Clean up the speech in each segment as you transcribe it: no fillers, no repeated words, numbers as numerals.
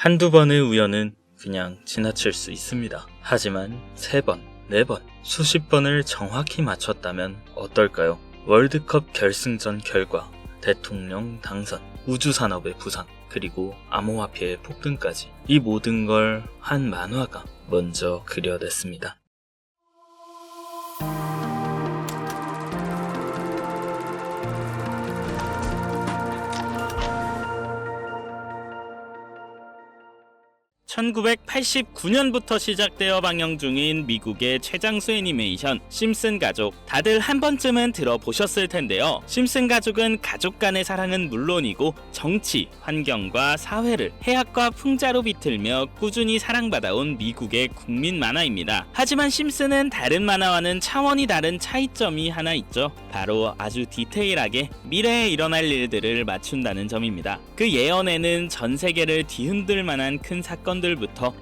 한두 번의 우연은 그냥 지나칠 수 있습니다. 하지만 3번, 4번, 수십 번을 정확히 맞췄다면 어떨까요? 월드컵 결승전 결과, 대통령 당선, 우주산업의 부상, 그리고 암호화폐의 폭등까지 이 모든 걸 한 만화가 먼저 그려냈습니다. (1989년부터) 시작되어 방영 중인 미국의 최장수 애니메이션 심슨 가족, 다들 한 번쯤은 들어보셨을 텐데요. 심슨 가족은 가족 간의 사랑은 물론이고 정치, 환경과 사회를 해악과 풍자로 비틀며 꾸준히 사랑받아온 미국의 국민 만화입니다. 하지만 심슨은 다른 만화와는 차원이 다른 차이점이 하나 있죠. 바로 아주 디테일하게 미래에 일어날 일들을 맞춘다는 점입니다. 그 예언에는 전 세계를 뒤흔들 만한 큰 사건들부터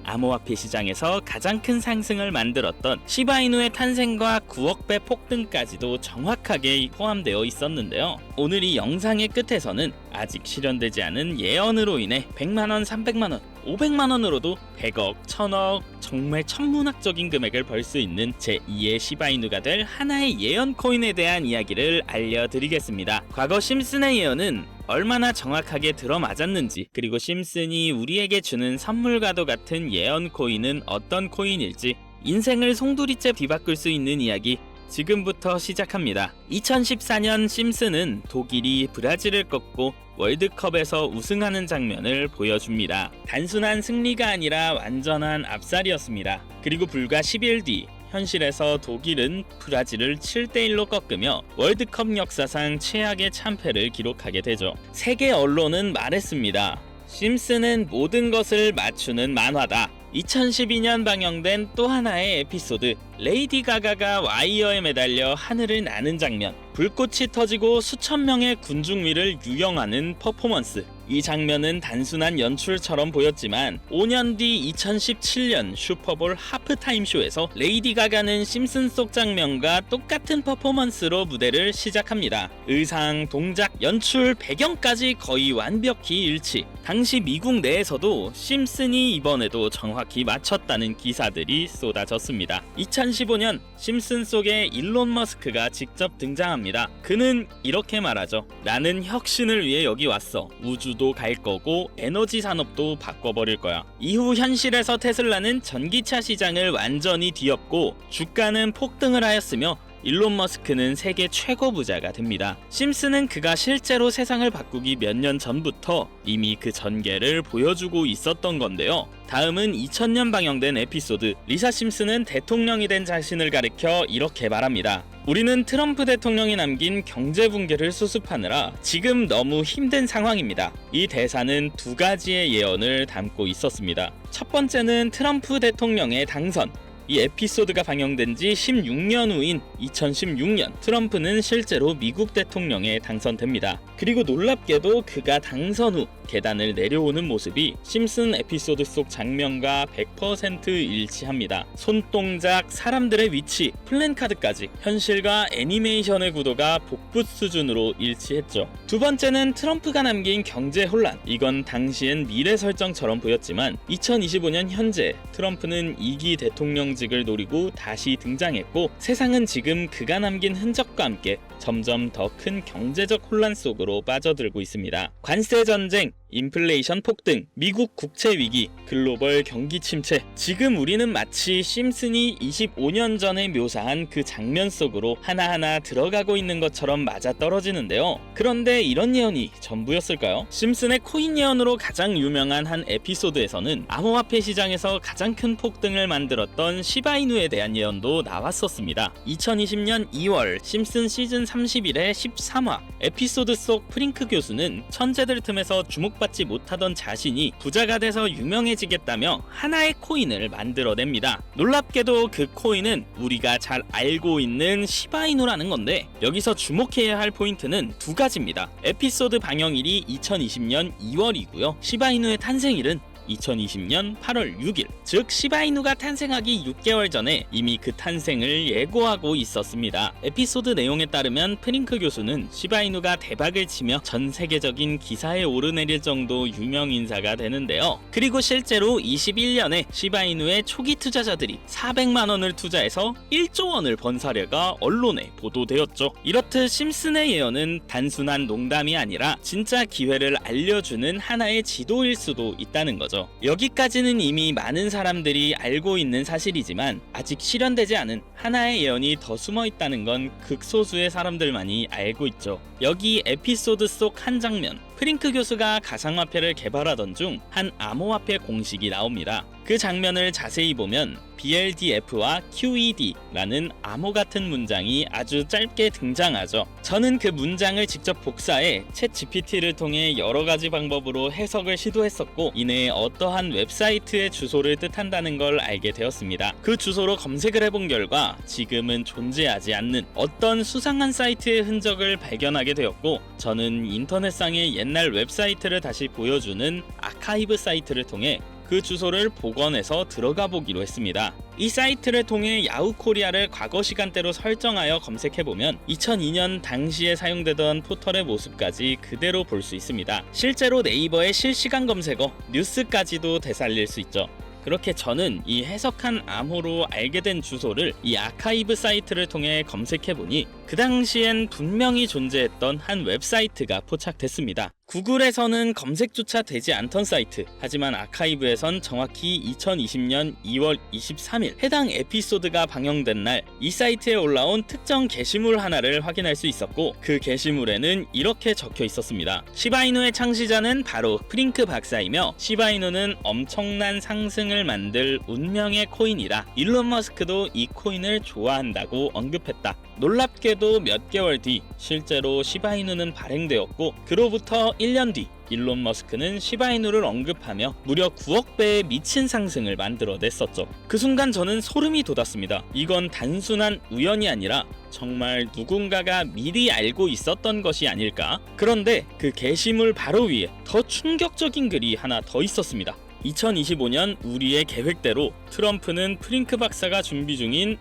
암호화폐 시장에서 가장 큰 상승을 만들었던 시바이누의 탄생과 9억 배 폭등까지도 정확하게 포함되어 있었는데요. 오늘 이 영상의 끝에서는 아직 실현되지 않은 예언으로 인해 100만원, 300만원, 500만원으로도 100억, 1000억, 정말 천문학적인 금액을 벌 수 있는 제2의 시바이누가 될 하나의 예언 코인에 대한 이야기를 알려드리겠습니다. 과거 심슨의 예언은 얼마나 정확하게 들어맞았는지, 그리고 심슨이 우리에게 주는 선물과도 같은 예언 코인은 어떤 코인일지, 인생을 송두리째 뒤바꿀 수 있는 이야기 지금부터 시작합니다. 2014년 심슨은 독일이 브라질을 꺾고 월드컵에서 우승하는 장면을 보여줍니다. 단순한 승리가 아니라 완전한 압살이었습니다. 그리고 불과 10일 뒤 현실에서 독일은 브라질을 7대1로 꺾으며 월드컵 역사상 최악의 참패를 기록하게 되죠. 세계 언론은 말했습니다. 심슨은 모든 것을 맞추는 만화다. 2012년 방영된 또 하나의 에피소드, 레이디 가가가 와이어에 매달려 하늘을 나는 장면, 불꽃이 터지고 수천 명의 군중 위를 유영하는 퍼포먼스. 이 장면은 단순한 연출처럼 보였지만 5년 뒤 2017년 슈퍼볼 하프타임 쇼에서 레이디 가가는 심슨 속 장면과 똑같은 퍼포먼스로 무대를 시작합니다. 의상, 동작, 연출, 배경까지 거의 완벽히 일치. 당시 미국 내에서도 심슨이 이번에도 정확히 맞췄다는 기사들이 쏟아졌습니다. 2015년 심슨 속에 일론 머스크가 직접 등장합니다. 그는 이렇게 말하죠. 나는 혁신을 위해 여기 왔어. 우주도 갈 거고 에너지 산업도 바꿔버릴 거야. 이후 현실에서 테슬라는 전기차 시장을 완전히 뒤엎고 주가는 폭등을 하였으며 일론 머스크는 세계 최고 부자가 됩니다. 심슨은 그가 실제로 세상을 바꾸기 몇 년 전부터 이미 그 전개를 보여주고 있었던 건데요. 다음은 2000년 방영된 에피소드, 리사 심슨은 대통령이 된 자신을 가리켜 이렇게 말합니다. 우리는 트럼프 대통령이 남긴 경제 붕괴를 수습하느라 지금 너무 힘든 상황입니다. 이 대사는 두 가지의 예언을 담고 있었습니다. 첫 번째는 트럼프 대통령의 당선. 이 에피소드가 방영된 지 16년 후인 2016년 트럼프는 실제로 미국 대통령에 당선됩니다. 그리고 놀랍게도 그가 당선 후 계단을 내려오는 모습이 심슨 에피소드 속 장면과 100% 일치합니다. 손동작, 사람들의 위치, 플랜카드까지 현실과 애니메이션의 구도가 복붙 수준으로 일치했죠. 두 번째는 트럼프가 남긴 경제 혼란. 이건 당시엔 미래 설정처럼 보였지만 2025년 현재 트럼프는 2기 대통령직을 노리고 다시 등장했고 세상은 지금 그가 남긴 흔적과 함께 점점 더 큰 경제적 혼란 속으로 빠져들고 있습니다. 관세 전쟁, 인플레이션 폭등, 미국 국채 위기, 글로벌 경기 침체. 지금 우리는 마치 심슨이 25년 전에 묘사한 그 장면 속으로 하나하나 들어가고 있는 것처럼 맞아떨어지는데요. 그런데 이런 예언이 전부였을까요? 심슨의 코인 예언으로 가장 유명한 한 에피소드에서는 암호화폐 시장에서 가장 큰 폭등을 만들었던 시바이누에 대한 예언도 나왔었습니다. 2020년 2월 심슨 시즌 31의 13화 에피소드 속 프링크 교수는 천재들 틈에서 주목받지 못하던 자신이 부자가 돼서 유명해지겠다며 하나의 코인을 만들어냅니다. 놀랍게도 그 코인은 우리가 잘 알고 있는 시바이누라는 건데, 여기서 주목해야 할 포인트는 두 가지입니다. 에피소드 방영일이 2020년 2월이고요. 시바이누의 탄생일은 2020년 8월 6일, 즉 시바이누가 탄생하기 6개월 전에 이미 그 탄생을 예고하고 있었습니다. 에피소드 내용에 따르면 프링크 교수는 시바이누가 대박을 치며 전 세계적인 기사에 오르내릴 정도 유명 인사가 되는데요. 그리고 실제로 21년에 시바이누의 초기 투자자들이 400만 원을 투자해서 1조 원을 번 사례가 언론에 보도되었죠. 이렇듯 심슨의 예언은 단순한 농담이 아니라 진짜 기회를 알려주는 하나의 지도일 수도 있다는 거죠. 여기까지는 이미 많은 사람들이 알고 있는 사실이지만 아직 실현되지 않은 하나의 예언이 더 숨어 있다는 건 극소수의 사람들만이 알고 있죠. 여기 에피소드 속 한 장면, 프링크 교수가 가상화폐를 개발하던 중 한 암호화폐 공식이 나옵니다. 그 장면을 자세히 보면 BLDF와 QED라는 암호 같은 문장이 아주 짧게 등장하죠. 저는 그 문장을 직접 복사해 챗 GPT를 통해 여러 가지 방법으로 해석을 시도했었고, 이내 어떠한 웹사이트의 주소를 뜻한다는 걸 알게 되었습니다. 그 주소로 검색을 해본 결과 지금은 존재하지 않는 어떤 수상한 사이트의 흔적을 발견하게 되었고, 저는 인터넷상의 옛날 웹사이트를 다시 보여주는 아카이브 사이트를 통해 그 주소를 복원해서 들어가 보기로 했습니다. 이 사이트를 통해 야후 코리아를 과거 시간대로 설정하여 검색해보면 2002년 당시에 사용되던 포털의 모습까지 그대로 볼 수 있습니다. 실제로 네이버의 실시간 검색어, 뉴스까지도 되살릴 수 있죠. 그렇게 저는 이 해석한 암호로 알게 된 주소를 이 아카이브 사이트를 통해 검색해보니 그 당시엔 분명히 존재했던 한 웹사이트가 포착됐습니다. 구글에서는 검색조차 되지 않던 사이트, 하지만 아카이브에선 정확히 2020년 2월 23일 해당 에피소드가 방영된 날 이 사이트에 올라온 특정 게시물 하나를 확인할 수 있었고, 그 게시물에는 이렇게 적혀 있었습니다. 시바이누의 창시자는 바로 프링크 박사이며 시바이누는 엄청난 상승을 만들 운명의 코인이다. 일론 머스크도 이 코인을 좋아한다고 언급했다. 놀랍게도 몇 개월 뒤 실제로 시바이누는 발행되었고, 그로부터 1년 뒤 일론 머스크는 시바이누를 언급하며 무려 9억 배의 미친 상승을 만들어냈었죠. 그 순간 저는 소름이 돋았습니다. 이건 단순한 우연이 아니라 정말 누군가가 미리 알고 있었던 것이 아닐까? 그런데 그 게시물 바로 위에 더 충격적인 글이 하나 더 있었습니다. 2025년 우리의 계획대로 트럼프는 프링크 박사가 준비 중인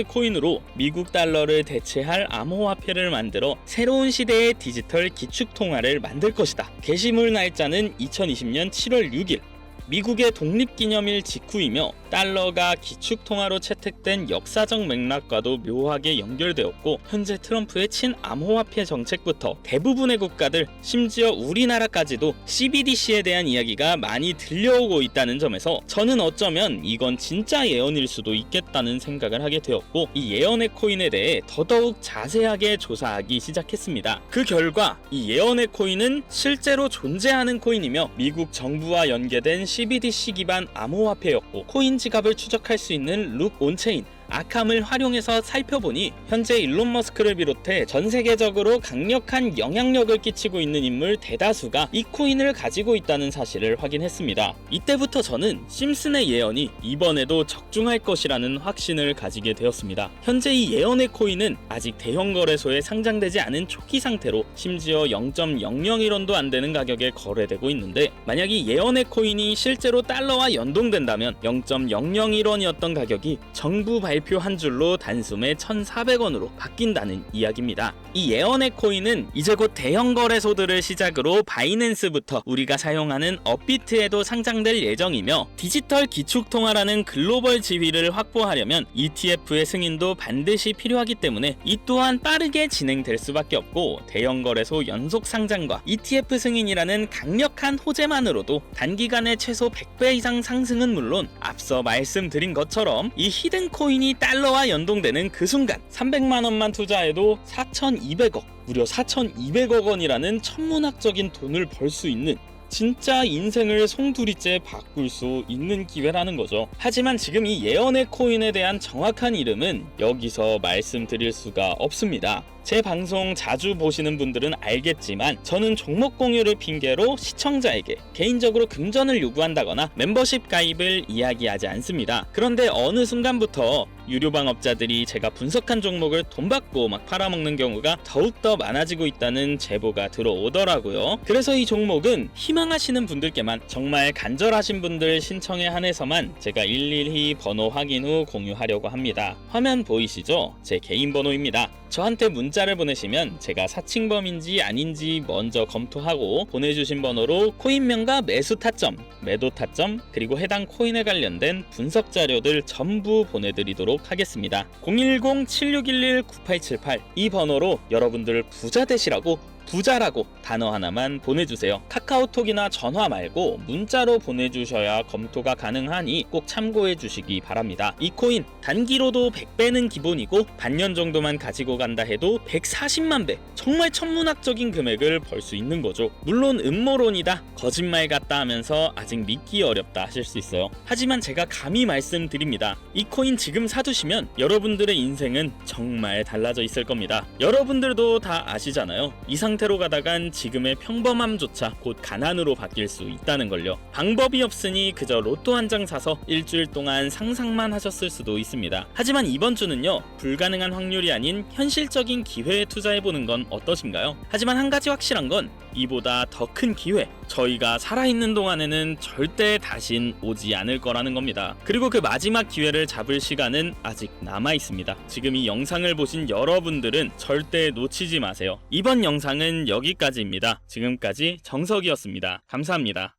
코인으로 미국 달러를 대체할 암호화폐를 만들어 새로운 시대의 디지털 기축통화를 만들 것이다. 게시물 날짜는 2020년 7월 6일. 미국의 독립기념일 직후이며 달러가 기축통화로 채택된 역사적 맥락과도 묘하게 연결되었고, 현재 트럼프의 친암호화폐 정책부터 대부분의 국가들, 심지어 우리나라까지도 CBDC에 대한 이야기가 많이 들려오고 있다는 점에서 저는 어쩌면 이건 진짜 예언일 수도 있겠다는 생각을 하게 되었고, 이 예언의 코인에 대해 더더욱 자세하게 조사하기 시작했습니다. 그 결과 이 예언의 코인은 실제로 존재하는 코인이며 미국 정부와 연계된 CBDC 기반 암호화폐였고, 코인 지갑을 추적할 수 있는 룩 온체인 아캄을 활용해서 살펴보니 현재 일론 머스크를 비롯해 전 세계적으로 강력한 영향력을 끼치고 있는 인물 대다수가 이 코인을 가지고 있다는 사실을 확인했습니다. 이때부터 저는 심슨의 예언이 이번에도 적중할 것이라는 확신을 가지게 되었습니다. 현재 이 예언의 코인은 아직 대형 거래소에 상장되지 않은 초기 상태로 심지어 0.001원도 안 되는 가격에 거래되고 있는데, 만약 이 예언의 코인이 실제로 달러와 연동된다면 0.001원이었던 가격이 정부 발표 한 줄로 단숨에 1,400원으로 바뀐다는 이야기입니다. 이 예언의 코인은 이제 곧 대형 거래소들을 시작으로 바이낸스부터 우리가 사용하는 업비트에도 상장될 예정이며, 디지털 기축통화라는 글로벌 지위를 확보하려면 ETF의 승인도 반드시 필요하기 때문에 이 또한 빠르게 진행될 수밖에 없고, 대형 거래소 연속 상장과 ETF 승인이라는 강력한 호재만으로도 단기간에 최소 100배 이상 상승은 물론, 앞서 말씀드린 것처럼 이 히든 코인이 달러와 연동되는 그 순간 300만 원만 투자해도 4,200억, 무려 4,200억 원이라는 천문학적인 돈을 벌 수 있는, 진짜 인생을 송두리째 바꿀 수 있는 기회라는 거죠. 하지만 지금 이 예언의 코인에 대한 정확한 이름은 여기서 말씀드릴 수가 없습니다. 제 방송 자주 보시는 분들은 알겠지만 저는 종목 공유를 핑계로 시청자에게 개인적으로 금전을 요구한다거나 멤버십 가입을 이야기하지 않습니다. 그런데 어느 순간부터 유료방업자들이 제가 분석한 종목을 돈 받고 막 팔아먹는 경우가 더욱더 많아지고 있다는 제보가 들어오더라고요. 그래서 이 종목은 희망하시는 분들께만, 정말 간절하신 분들 신청에 한해서만 제가 일일이 번호 확인 후 공유하려고 합니다. 화면 보이시죠? 제 개인 번호입니다. 저한테 문자를 보내시면 제가 사칭범인지 아닌지 먼저 검토하고 보내주신 번호로 코인명과 매수 타점, 매도 타점, 그리고 해당 코인에 관련된 분석 자료들 전부 보내드리도록 하겠습니다. 010-7611-9878 이 번호로 여러분들 부자 되시라고, 부자라고 단어 하나만 보내주세요. 카카오톡이나 전화 말고 문자로 보내주셔야 검토가 가능하니 꼭 참고해 주시기 바랍니다. 이 코인 단기로도 100배는 기본이고 반년 정도만 가지고 간다 해도 140만 배, 정말 천문학적인 금액을 벌 수 있는 거죠. 물론 음모론이다, 거짓말 같다 하면서 아직 믿기 어렵다 하실 수 있어요. 하지만 제가 감히 말씀드립니다. 이 코인 지금 사두시면 여러분들의 인생은 정말 달라져 있을 겁니다. 여러분들도 다 아시잖아요. 이 상태로 가다간 지금의 평범함조차 곧 가난으로 바뀔 수 있다는 걸요. 방법이 없으니 그저 로또 한 장 사서 일주일 동안 상상만 하셨을 수도 있습니다. 하지만 이번 주는요, 불가능한 확률이 아닌 현실적인 기회에 투자해보는 건 어떠신가요? 하지만 한 가지 확실한 건 이보다 더 큰 기회, 저희가 살아있는 동안에는 절대 다신 오지 않을 거라는 겁니다. 그리고 그 마지막 기회를 잡을 시간은 아직 남아있습니다. 지금 이 영상을 보신 여러분들은 절대 놓치지 마세요. 이번 영상은 여기까지입니다. 지금까지 정석이었습니다. 감사합니다.